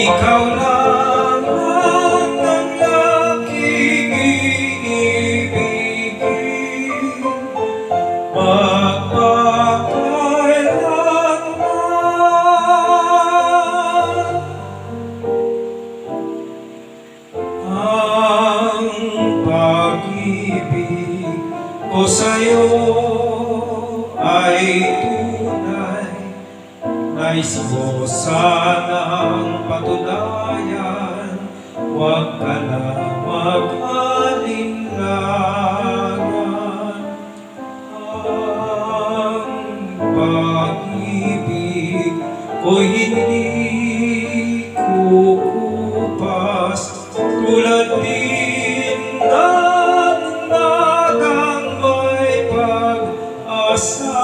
Ikaw lang ang aking iibigin magpakailanman. Ang pag-ibig ko sa'yo ay tunay, nais mo sanang patunayan, huwag ka na mag-alinlangan. Ang pag-ibig ko hindi kukupas, tulad din ng nagang may pag-asa,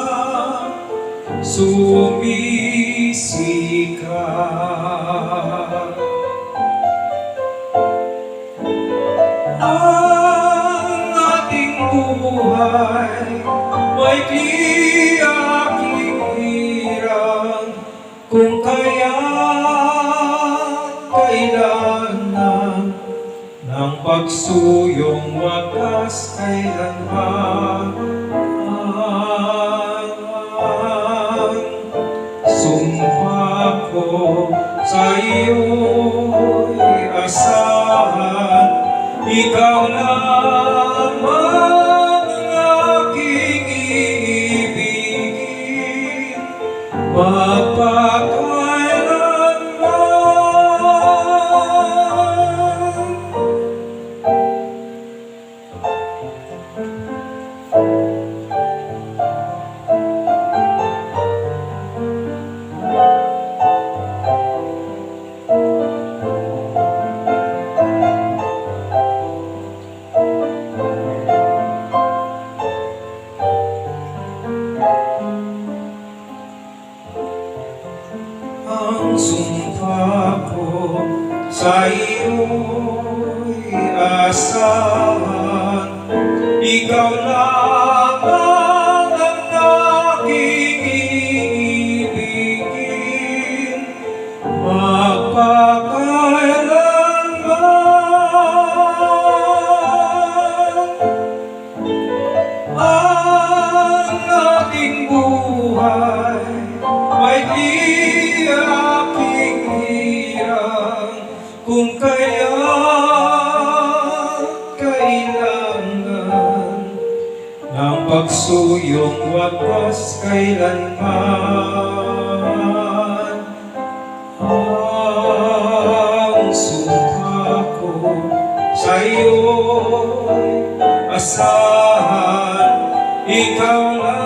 sumisikat. Ang ating buhay may aking hirang, kung kaya't kailangan ng pagsuyong wagas kailanman. Sumpa ko sa iyo'y asahan, ikaw lamang ang aking iibigin magpakailanman. Ang sumpa ko sa iyo'y asahan, ikaw lamang ang aking iibigin magpakailanman. Ang ating buhay may aking hirang, kung kaya't kailangan ng pagsuyong wagas kailanman. Ang sumpa ko sa iyo'y asahan, ikaw lang